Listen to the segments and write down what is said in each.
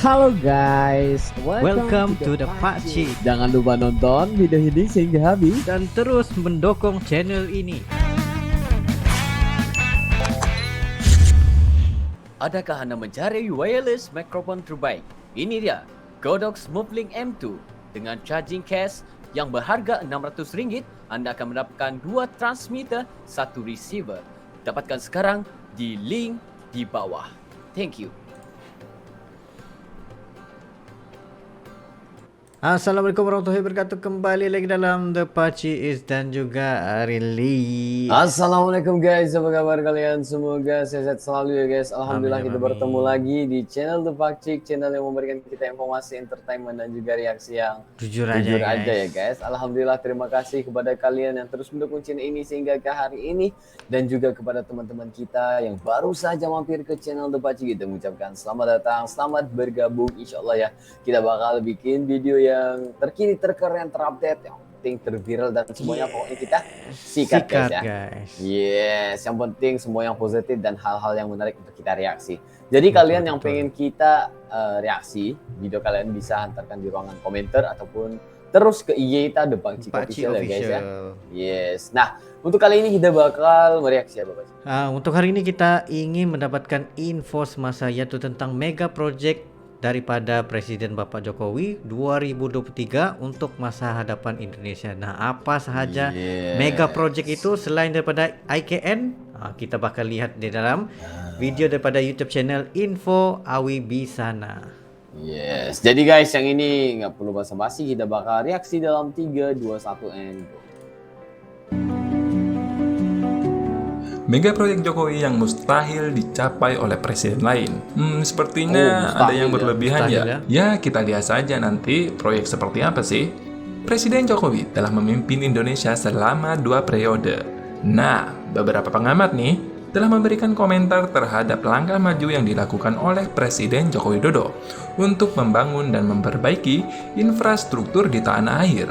Halo guys, Welcome to the Pakcik. Jangan lupa nonton video ini sehingga habis Dan terus mendukung channel ini. Adakah Anda mencari wireless microphone terbaik? Ini dia, Godox Movelink M2. Dengan charging case yang berharga RM600, Anda akan mendapatkan 2 transmitter, 1 receiver. Dapatkan sekarang di link di bawah. Thank you. Assalamualaikum warahmatullahi wabarakatuh. Kembali lagi dalam The Pakcik dan juga Rili. Assalamualaikum guys, apa kabar kalian? Semoga sehat selalu ya guys. Alhamdulillah Amin, kita amin. bertemu lagi di channel The Pakcik, channel yang memberikan kita informasi, entertainment dan juga reaksi yang Jujur aja ya guys. Alhamdulillah, terima kasih kepada kalian yang terus mendukung channel ini sehingga ke hari ini, dan juga kepada teman-teman kita yang baru saja mampir ke channel The Pakcik. Kita mengucapkan selamat datang, selamat bergabung. Insya Allah ya, kita bakal bikin video yang terkini, terkeren, terupdate, yang penting terviral dan semuanya pokoknya kita sikat guys ya. Yes, yang penting semua yang positif dan hal-hal yang menarik untuk kita reaksi. Jadi kalian yang pengen kita reaksi, video kalian bisa hantarkan di ruangan komentar ataupun terus ke IG kita The Pakcik Official ya guys ya. Yes. Nah, untuk kali ini kita bakal mereaksi apa Pak? Untuk hari ini kita ingin mendapatkan info semasa yaitu tentang mega project daripada Presiden Bapak Jokowi 2023 untuk masa hadapan Indonesia. Nah, apa sahaja mega project itu selain daripada IKN? Kita bakal lihat di dalam video daripada YouTube channel Info Awibisana. Yes, jadi guys yang ini nggak perlu basa-basi, kita bakal reaksi dalam 3, 2, 1 and go. Mega proyek Jokowi yang mustahil dicapai oleh presiden lain. Sepertinya ada yang berlebihan ya. Ya, kita lihat saja nanti proyek seperti apa sih. Presiden Jokowi telah memimpin Indonesia selama 2 periode. Nah, beberapa pengamat nih telah memberikan komentar terhadap langkah maju yang dilakukan oleh Presiden Joko Widodo untuk membangun dan memperbaiki infrastruktur di tanah air.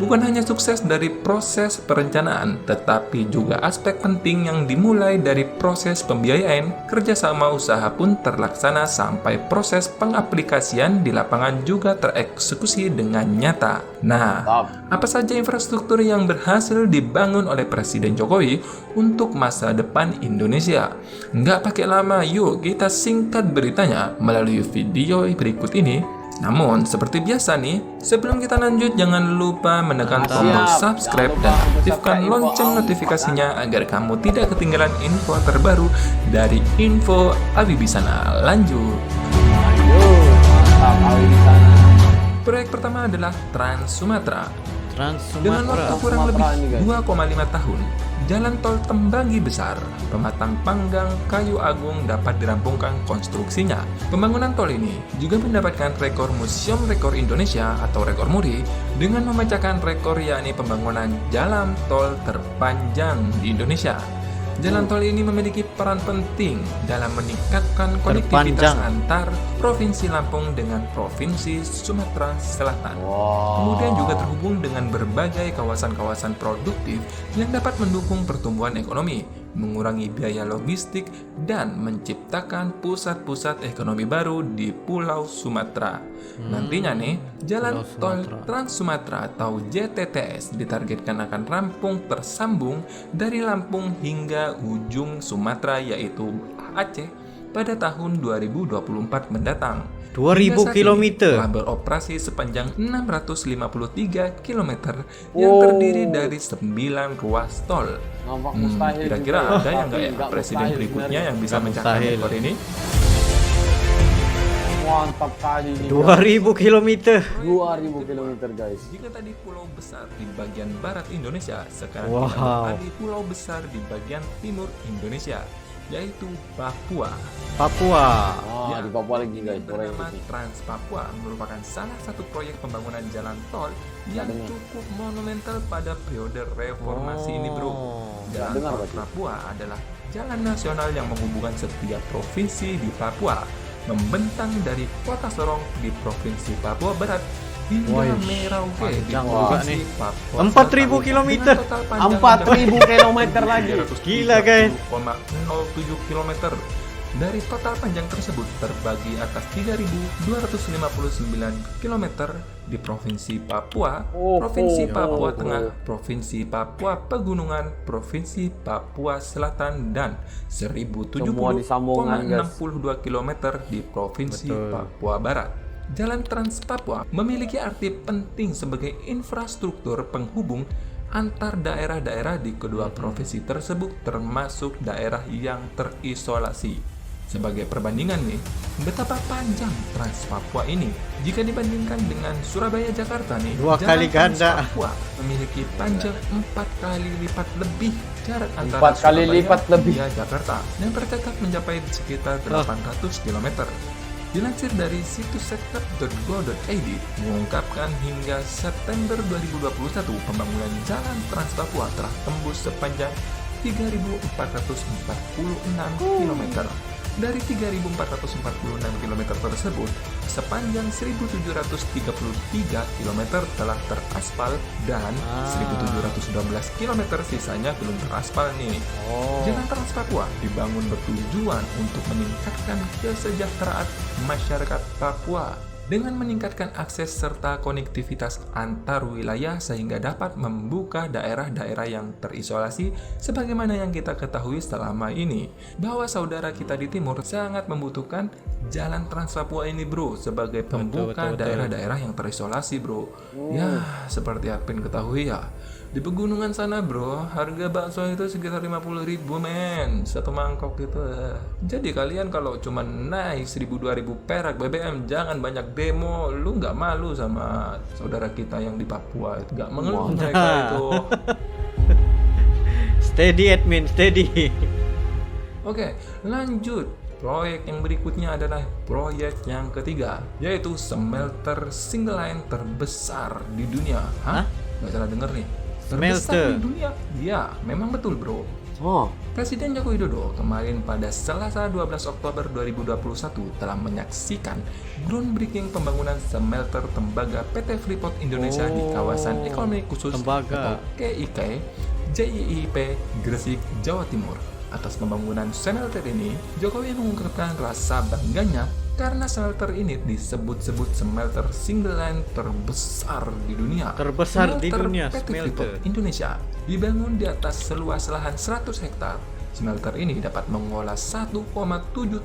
Bukan hanya sukses dari proses perencanaan, tetapi juga aspek penting yang dimulai dari proses pembiayaan, kerjasama usaha pun terlaksana sampai proses pengaplikasian di lapangan juga tereksekusi dengan nyata. Nah, apa saja infrastruktur yang berhasil dibangun oleh Presiden Jokowi untuk masa depan Indonesia? Nggak pakai lama, yuk kita singkat beritanya melalui video berikut ini. Namun, seperti biasa nih, sebelum kita lanjut jangan lupa menekan tombol subscribe dan aktifkan lonceng notifikasinya agar kamu tidak ketinggalan info terbaru dari Info Awibisana. Lanjut. Proyek pertama adalah Trans Sumatera. Dengan waktu kurang lebih 2,5 tahun, jalan tol Tembangi Besar, Pematang Panggang, Kayu Agung dapat dirampungkan konstruksinya. Pembangunan tol ini juga mendapatkan rekor Museum Rekor Indonesia atau rekor muri dengan memecahkan rekor yakni pembangunan jalan tol terpanjang di Indonesia. Jalan tol ini memiliki peran penting dalam meningkatkan konektivitas antar Provinsi Lampung dengan Provinsi Sumatera Selatan. Kemudian juga terhubung dengan berbagai kawasan-kawasan produktif yang dapat mendukung pertumbuhan ekonomi, mengurangi biaya logistik, dan menciptakan pusat-pusat ekonomi baru di Pulau Sumatera. Nantinya nih, Jalan Tol Trans Sumatera atau JTTS ditargetkan akan rampung tersambung dari Lampung hingga ujung Sumatera yaitu Aceh pada tahun 2024 mendatang. 2000 km telah beroperasi sepanjang 653 km yang terdiri dari 9 ruas tol. Kira-kira ada yang nggak ya presiden berikutnya yang bisa mencapai rekor ini? Mantap kali ini. 2000 km. 2000 km guys. Jika tadi pulau besar di bagian barat Indonesia, sekarang kita beralih pulau besar di bagian timur Indonesia, yaitu Papua. Di Papua lagi guys. Bernama Trans Papua merupakan salah satu proyek pembangunan jalan tol yang cukup monumental pada periode reformasi ini bro. Jalan tol Papua adalah jalan nasional yang menghubungkan setiap provinsi di Papua, membentang dari kota Sorong di Provinsi Papua Barat hingga Merauke di Provinsi Papua 4000 km. 4000 km lagi. Gila guys. 07 km Dari total panjang tersebut terbagi atas 3.259 km di Provinsi Papua, Provinsi Papua Tengah, Provinsi Papua Pegunungan, Provinsi Papua Selatan, dan 1.070,62 km di Provinsi Papua Barat. Jalan Trans Papua memiliki arti penting sebagai infrastruktur penghubung antar daerah-daerah di kedua provinsi tersebut, termasuk daerah yang terisolasi. Sebagai perbandingan nih, betapa panjang Trans Papua ini jika dibandingkan dengan Surabaya Jakarta nih. Dua kali ganda. Trans Papua memiliki panjang 4 kali lipat lebih jarak antara 4 kali Surabaya lipat lebih hingga Jakarta yang tercatat mencapai sekitar 800 km. Dilansir dari situs setup.go.id mengungkapkan hingga September 2021 pembangunan jalan Trans Papua telah tembus sepanjang 3.446 km. Dari 3.446 km tersebut, sepanjang 1.733 km telah teraspal dan 1.712 km sisanya belum teraspal nih. Jalan Trans Papua dibangun bertujuan untuk meningkatkan kesejahteraan masyarakat Papua dengan meningkatkan akses serta konektivitas antar wilayah sehingga dapat membuka daerah-daerah yang terisolasi sebagaimana yang kita ketahui selama ini bahwa saudara kita di timur sangat membutuhkan jalan Trans Papua ini bro sebagai pembuka daerah-daerah yang terisolasi bro. Ya seperti Apin ketahui ya, di pegunungan sana bro, harga bakso itu sekitar 50.000 men, satu mangkok gitu. Jadi kalian kalau cuma naik 1.000-2.000 perak BBM, jangan banyak demo. Lu nggak malu sama saudara kita yang di Papua itu, nggak mengeluh mereka itu. Steady admin, steady. Oke, lanjut. Proyek yang berikutnya adalah proyek yang ketiga, yaitu smelter single line terbesar di dunia. Hah? Nggak salah denger nih. Terbesar di dunia? Ya, memang betul bro. Presiden Joko Widodo kemarin pada Selasa 12 Oktober 2021 telah menyaksikan groundbreaking pembangunan smelter tembaga PT Freeport Indonesia di kawasan ekonomi khusus atau KIK JIIP Gresik, Jawa Timur. Atas pembangunan smelter ini, Jokowi mengungkapkan rasa bangganya karena smelter ini disebut-sebut smelter single line terbesar di dunia. Terbesar di dunia, PT Freeport Indonesia dibangun di atas seluas lahan 100 hektar. Smelter ini dapat mengolah 1,7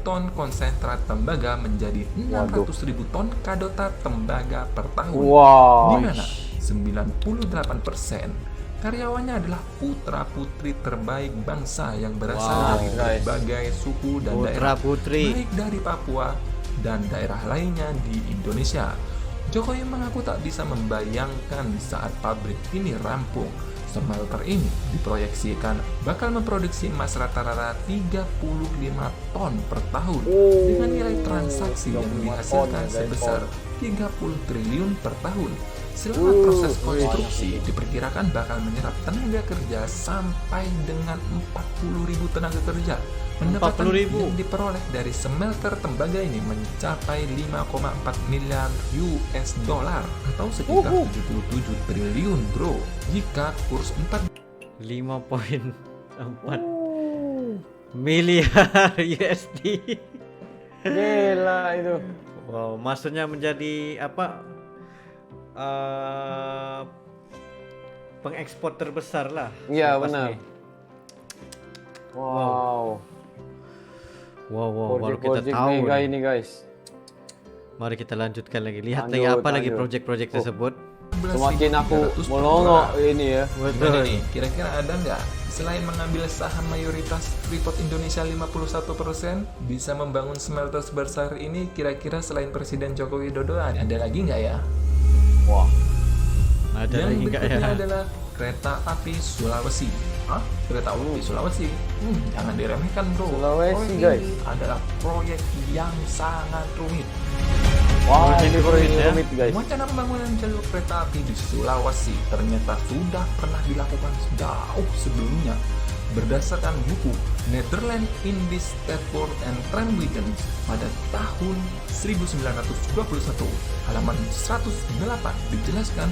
ton konsentrat tembaga menjadi 600.000 ton kadota tembaga per tahun. Di mana 98% karyawannya adalah putra-putri terbaik bangsa yang berasal dari berbagai suku dan daerah, baik dari Papua dan daerah lainnya di Indonesia. Jokowi mengaku tak bisa membayangkan saat pabrik ini rampung. Smelter ini diproyeksikan bakal memproduksi emas rata-rata 35 ton per tahun dengan nilai transaksi yang dihasilkan sebesar 30 triliun per tahun. Selama proses konstruksi diperkirakan bakal menyerap tenaga kerja sampai dengan 40.000 tenaga kerja. Pendapatan yang diperoleh dari smelter tembaga ini mencapai 5,4 miliar US dollar atau sekitar 77 triliun bro. Jika kurs 5,4 miliar USD. Gila itu. Wow, maksudnya menjadi apa? Pengekspor terbesar lah. Iya benar. Wow, baru kita tahu mega ini guys. Mari kita lanjutkan lagi. Lihat lagi apa lagi proyek-proyek tersebut. Semakin aku melongo ini ya. Betul nih. Kira-kira ada nggak selain mengambil saham mayoritas Freeport Indonesia 51% bisa membangun smelter sebesar ini? Kira-kira selain Presiden Joko Widodo ada lagi nggak ya? Wah, ada yang lagi nggak berikutnya ya? adalah kereta api Sulawesi. Hah? Kereta api Sulawesi? Jangan diremehkan bro. Sulawesi proyek guys. ini adalah proyek yang sangat rumit. Wah, ini rumit guys. Wacana pembangunan jalur kereta api di Sulawesi ternyata sudah pernah dilakukan jauh sebelumnya. Berdasarkan buku Netherlands in the Stedpoort and Tramwegen pada tahun 1921, halaman 108 dijelaskan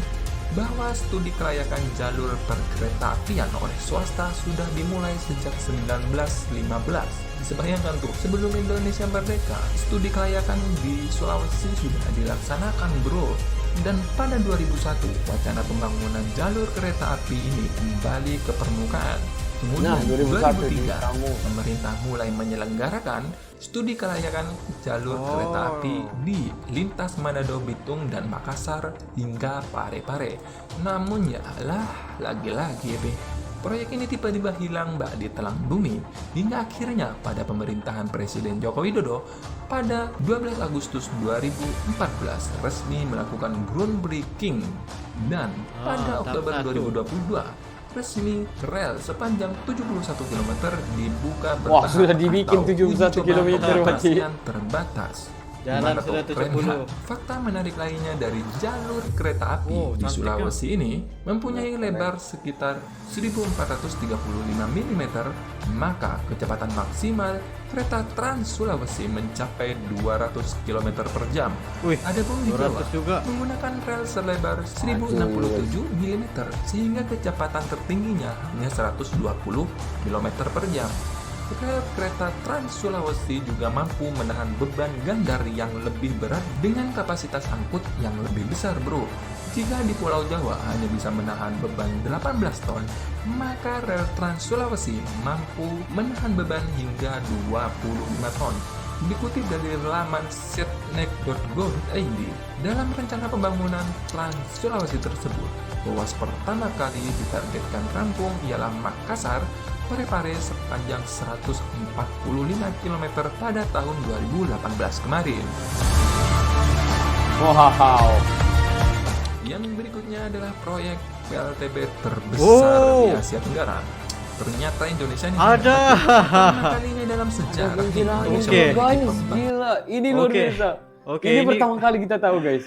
bahwa studi kelayakan jalur perkereta apian oleh swasta sudah dimulai sejak 1915. Bisa bayangkan tuh, sebelum Indonesia merdeka, studi kelayakan di Sulawesi sudah dilaksanakan bro. Dan pada 2001, wacana pembangunan jalur kereta api ini kembali ke permukaan. Kemudian 2003, pemerintah mulai menyelenggarakan studi kelayakan jalur kereta api di lintas Manado, Bitung, dan Makassar hingga Parepare. Namun ya lah, lagi-lagi proyek ini tiba-tiba hilang di telang bumi hingga akhirnya pada pemerintahan Presiden Joko Widodo pada 12 Agustus 2014 resmi melakukan groundbreaking dan pada Oktober 2022 resmi rel sepanjang 71 km dibuka bertahap. Wah, sudah dibikin 71 km berarti. Terbatas. Jalan Gimana sudah tuh? Keren 70. nggak? Fakta menarik lainnya dari jalur kereta api di Sulawesi ini mempunyai lebar sekitar 1435 mm, maka kecepatan maksimal kereta Trans Sulawesi mencapai 200 km per jam. Wih, Adapun di 200 Jawa juga. menggunakan rel selebar 1067 mm sehingga kecepatan tertingginya hanya 120 km per jam. Rel kereta Trans Sulawesi juga mampu menahan beban gandar yang lebih berat dengan kapasitas angkut yang lebih besar bro. Jika di Pulau Jawa hanya bisa menahan beban 18 ton, maka rel Trans Sulawesi mampu menahan beban hingga 25 ton. Dikutip dari laman setnek.go.id, dalam rencana pembangunan Trans Sulawesi tersebut, ruas pertama kali ditargetkan rampung ialah Makassar, Parepare sepanjang 145 km pada tahun 2018 kemarin. Wow. Yang berikutnya adalah proyek PLTB terbesar di Asia Tenggara. Ternyata Indonesia ini Ada. pertama kalinya dalam sejarah Indonesia Oke. memiliki Gila, ini luar Oke. biasa. Oke, ini ini pertama kali kita tahu guys.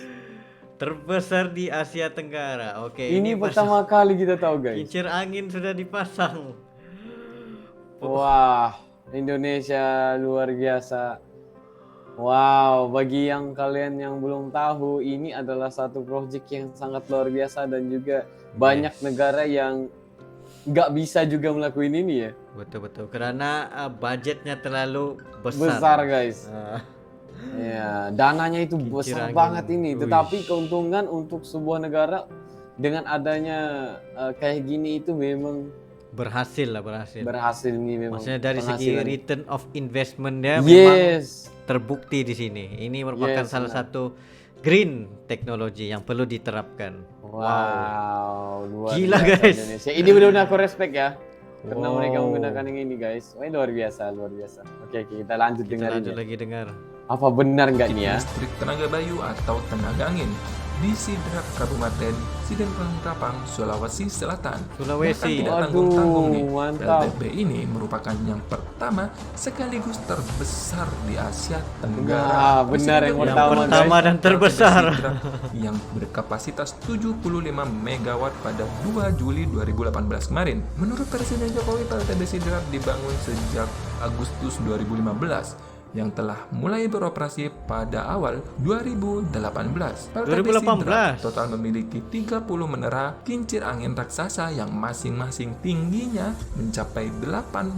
terbesar di Asia Tenggara. Oke, Ini pertama kali kita tahu guys. kincir angin sudah dipasang. Wah, Indonesia luar biasa. Wow, bagi yang kalian yang belum tahu, ini adalah satu proyek yang sangat luar biasa dan juga banyak negara yang nggak bisa juga melakukan ini ya. Betul-betul, karena budgetnya terlalu Besar guys. Ah, Ya, dananya itu Kincir besar angin. banget ini. Wih. Tetapi keuntungan untuk sebuah negara dengan adanya kayak gini itu memang berhasil lah, berhasil. berhasil nih memang. Maksudnya dari segi penghasilan. return of investment-nya memang Yes. terbukti di sini. Ini merupakan Yes, salah benar. satu green teknologi yang perlu diterapkan. Wow, luar Gila, biasa guys. Indonesia. Ini benar-benar aku respect ya. Karena Wow. mereka menggunakan yang ini guys. Wah, luar biasa, luar biasa. Oke, kita lanjut Kita dengerin. lanjut ya. lagi dengar. Apa benar nggak nih ya? listrik tenaga bayu atau tenaga angin di Sidrap Kabupaten Sidrap Kapang, Sulawesi Selatan. Sulawesi. Bahkan tidak Waduh, tanggung-tanggung nih. mantap. PLTB ini merupakan yang pertama sekaligus terbesar di Asia Tenggara. Nah, benar yang Presiden pertama, pertama dan terbesar. Sidrap yang berkapasitas 75 MW pada 2 Juli 2018 kemarin. Menurut Presiden Jokowi, PLTB Sidrap dibangun sejak Agustus 2015 yang telah mulai beroperasi pada awal 2018. PLTB 2018. Sidrap total memiliki 30 menara kincir angin raksasa yang masing-masing tingginya mencapai 80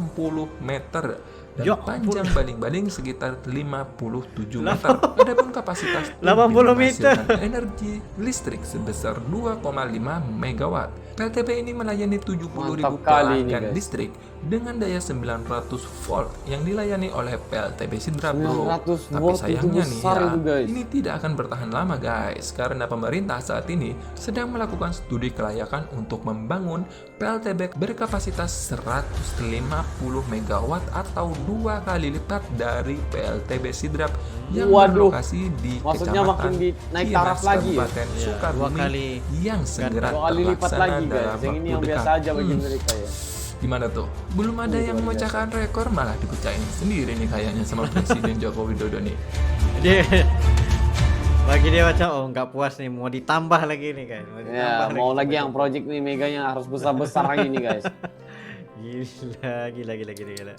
meter dan Ya panjang baling-baling sekitar 57 meter. Adapun kapasitas 80 turbin meter. menghasilkan energi listrik sebesar 2,5 megawatt. PLTB ini melayani 70.000 Mantap kali ini, pelanggan guys. listrik dengan daya 900 volt yang dilayani oleh PLTB Sidrap bro. 900 Tapi volt itu sayangnya nih besar ya, itu, guys. ini tidak akan bertahan lama guys, karena pemerintah saat ini sedang melakukan studi kelayakan untuk membangun PLTB berkapasitas 150 megawatt atau 2 kali lipat dari PLTB Sidrap yang Waduh. berlokasi di Maksudnya Kecamatan makin naik Kiras, taraf lagi ya? Kabupaten Iya, Sukabumi 2 kali yang segera 2 kali lipat terlaksana lagi guys. dalam Yang ini waktu yang biasa dekat. aja bagi mereka ya. Gimana tuh? Belum ada yang luar biasa. memecahkan rekor, malah dipecahin sendiri nih kayaknya sama Presiden Joko Widodo nih. Dia bagi dia macam nggak puas nih, mau ditambah lagi nih kan. Ya, mau lagi yang project nih meganya harus besar-besar lagi nih guys. Gila.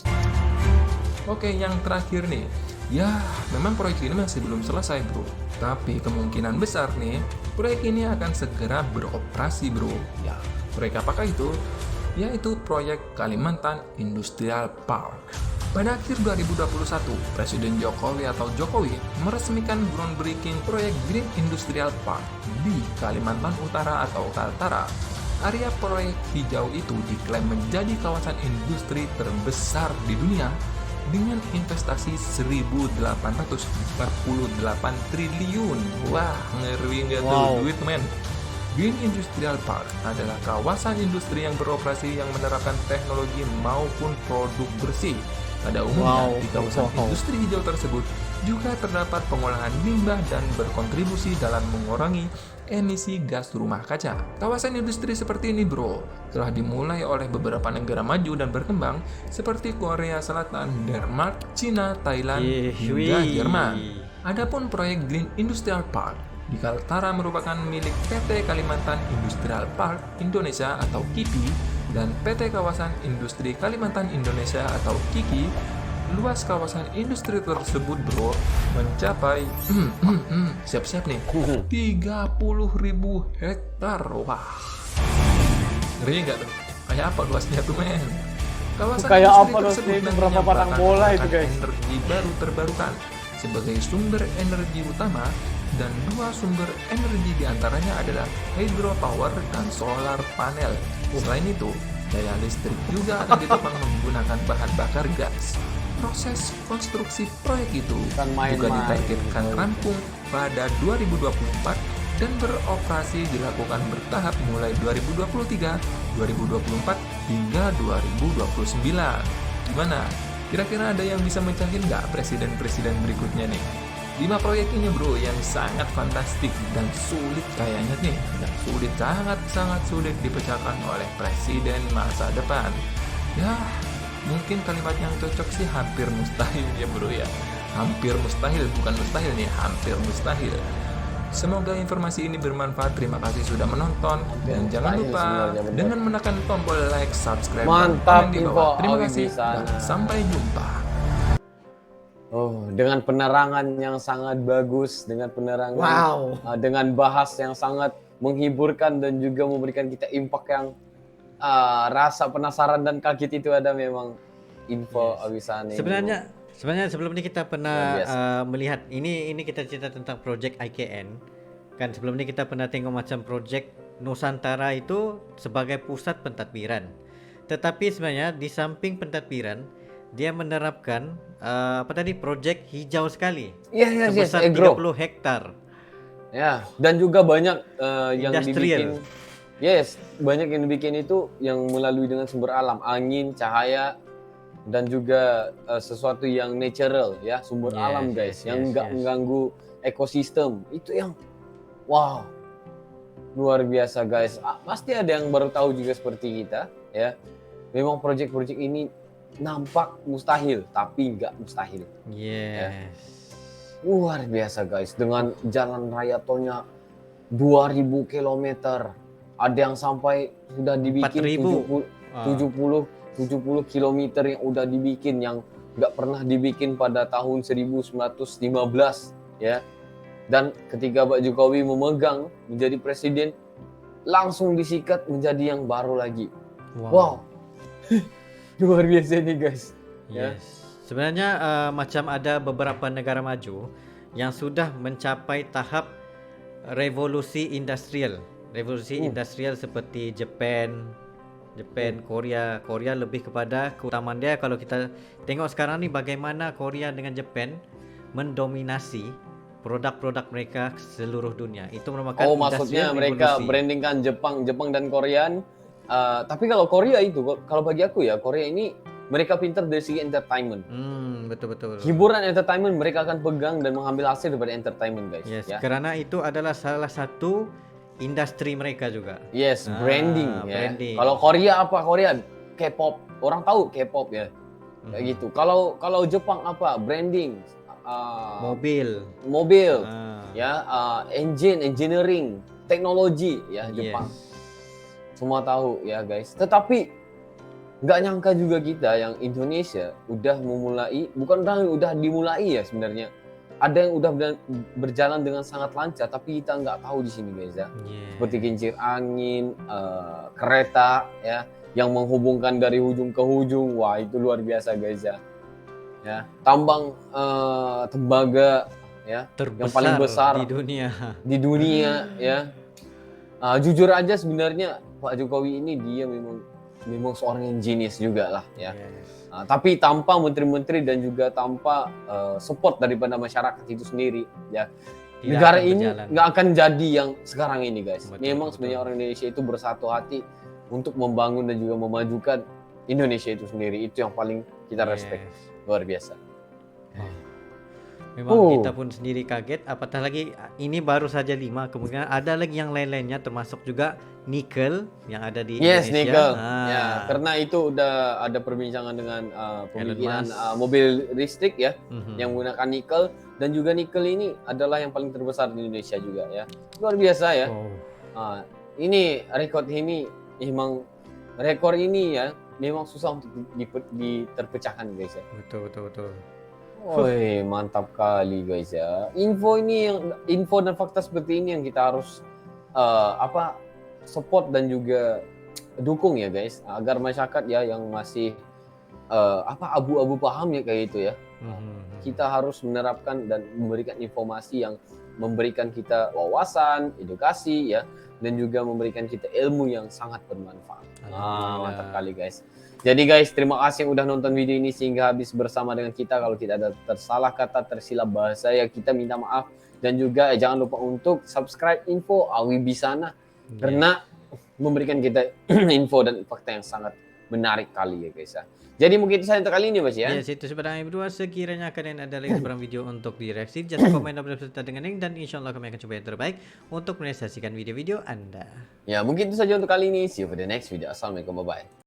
Oke, yang terakhir nih. Ya, memang proyek ini masih belum selesai, bro. Tapi kemungkinan besar nih, proyek ini akan segera beroperasi, bro. Ya, proyek apakah itu? Yaitu proyek Kalimantan Industrial Park. Pada akhir 2021, Presiden Jokowi atau Jokowi meresmikan groundbreaking proyek Green Industrial Park di Kalimantan Utara atau Kaltara. Area proyek hijau itu diklaim menjadi kawasan industri terbesar di dunia dengan investasi 1.848 triliun. Wah, ngeri nggak tuh duit, men? Green Industrial Park adalah kawasan industri yang beroperasi yang menerapkan teknologi maupun produk bersih. Pada umumnya, di kawasan industri hijau tersebut juga terdapat pengolahan limbah dan berkontribusi dalam mengurangi emisi gas rumah kaca. Kawasan industri seperti ini, bro, telah dimulai oleh beberapa negara maju dan berkembang seperti Korea Selatan, Denmark, Cina, Thailand, hingga Jerman. Adapun proyek Green Industrial Park di Kaltara merupakan milik PT Kalimantan Industrial Park Indonesia atau KIPI dan PT Kawasan Industri Kalimantan Indonesia atau KIKI. Luas kawasan industri tersebut, bro, mencapai siap-siap nih 30.000 hektar. Wah, ngeri nggak tuh? Kayak apa luasnya tuh, men? Kawasan Kayak industri apa tersebut luasnya itu? nantinya Berapa padang bakal bola itu, menggunakan guys? energi baru terbarukan sebagai sumber energi utama, dan dua sumber energi diantaranya adalah hydropower dan solar panel. Selain itu, daya listrik juga akan ditopang menggunakan bahan bakar gas. Proses konstruksi proyek itu Bukan main-main. juga ditargetkan rampung pada 2024 dan beroperasi dilakukan bertahap mulai 2023, 2024, hingga 2029. Gimana? Kira-kira ada yang bisa mencahin nggak presiden-presiden berikutnya nih? 5 proyek ini, bro, yang sangat fantastik dan sulit kayaknya nih. Dan sulit, sangat sulit dipecahkan oleh presiden masa depan. Ya, mungkin kalimat yang cocok sih hampir mustahil ya, bro ya. Hampir mustahil, bukan mustahil nih, hampir mustahil. Semoga informasi ini bermanfaat. Terima kasih sudah menonton. Dan jangan lupa dengan menekan tombol like, subscribe, dan komen di bawah. Terima kasih dan sampai jumpa. Oh, dengan penerangan yang sangat bagus, dengan penerangan dengan bahas yang sangat menghiburkan dan juga memberikan kita impact yang rasa penasaran dan kaget itu ada memang info Awisani. Sebenarnya sebelum ini kita pernah melihat ini kita cerita tentang project IKN. Kan sebelum ini kita pernah tengok macam project Nusantara itu sebagai pusat pentadbiran. Tetapi sebenarnya di samping pentadbiran dia menerapkan project hijau sekali. Sebesar 30 hektar. Ya, dan juga banyak yang Industrial. dibikin. Banyak yang dibikin itu yang melalui dengan sumber alam, angin, cahaya, dan juga sesuatu yang natural ya, sumber alam, guys, yang enggak mengganggu ekosistem. Itu yang wow, luar biasa, guys. Pasti ada yang baru tahu juga seperti kita ya. Memang proyek-proyek ini nampak mustahil, tapi enggak mustahil. Ya. Luar biasa, guys, dengan jalan raya tolnya 2000 km. Ada yang sampai sudah dibikin 70 km yang udah dibikin, yang nggak pernah dibikin pada tahun 1915 ya. Dan ketika Pak Jokowi memegang menjadi presiden, langsung disikat menjadi yang baru lagi. Wow. Luar biasa nih, guys. Ya. Sebenarnya macam ada beberapa negara maju yang sudah mencapai tahap revolusi industrial. Industrial seperti Jepun, Korea lebih kepada keutamaan dia. Kalau kita tengok sekarang ni bagaimana Korea dengan Jepun mendominasi produk-produk mereka ke seluruh dunia. Itu merupakan maksudnya mereka brandingkan Jepang dan Korean. Tapi kalau Korea itu, kalau bagi aku ya, Korea ini mereka pintar dari segi entertainment. Betul. Hiburan entertainment mereka akan pegang dan mengambil hasil daripada entertainment, guys. Ya. Karena itu adalah salah satu industri mereka juga. Branding ya. Kalau Korea apa? Korea K-pop. Orang tahu K-pop ya. Kayak gitu. Kalau Jepang apa? Branding. Mobil. Ya, engineering, teknologi ya, Jepang. Semua tahu ya, guys. Tetapi nggak nyangka juga kita yang Indonesia udah memulai, bukan udah dimulai ya sebenarnya. Ada yang udah berjalan dengan sangat lancar, tapi kita nggak tahu di sini guys ya. Seperti kincir angin, kereta ya, yang menghubungkan dari ujung ke ujung. Wah itu luar biasa guys ya. Ya, tambang tembaga ya, Terbesar yang paling besar di dunia ya. Jujur aja sebenarnya Pak Jokowi ini dia memang seorang yang genius juga lah ya. Tapi tanpa menteri-menteri dan juga tanpa support daripada masyarakat itu sendiri ya, Tidak negara akan ini berjalan. nggak akan jadi yang sekarang ini guys. Betul, Memang betul. sebenarnya orang Indonesia itu bersatu hati untuk membangun dan juga memajukan Indonesia itu sendiri. Itu yang paling kita respect. Luar biasa. Memang kita pun sendiri kaget, apatah lagi ini baru saja 5, kemungkinan ada lagi yang lain-lainnya termasuk juga nikel yang ada di Yes, Indonesia. nikel. Ya, karena itu udah ada perbincangan dengan pembikinan mobil listrik ya, yang menggunakan nikel, dan juga nikel ini adalah yang paling terbesar di Indonesia juga ya. Luar biasa ya. Ini rekor ini ya memang susah untuk diterpecahkan guys ya. Betul. Woi, mantap kali guys ya. Info dan fakta seperti ini yang kita harus support dan juga dukung ya guys, agar masyarakat ya yang masih abu-abu paham ya kayak itu ya. Kita harus menerapkan dan memberikan informasi yang memberikan kita wawasan, edukasi ya, dan juga memberikan kita ilmu yang sangat bermanfaat. Mantap kali guys. Jadi guys, terima kasih yang udah nonton video ini sehingga habis bersama dengan kita. Kalau tidak ada tersalah kata, tersilap bahasa ya kita minta maaf. Dan juga jangan lupa untuk subscribe info Awibisana karena memberikan kita info dan fakta yang sangat menarik kali ya guys ya. Jadi mungkin itu saja untuk kali ini Mas ya. Yes, itu sebenarnya berdua. Sekiranya kalian ada lagi sebarang video untuk direaksi, just komen dan berserta dengan link, dan insya Allah kami akan coba yang terbaik untuk merealisasikan video-video Anda. Ya mungkin itu saja untuk kali ini. See you for the next video. Assalamualaikum, bye-bye.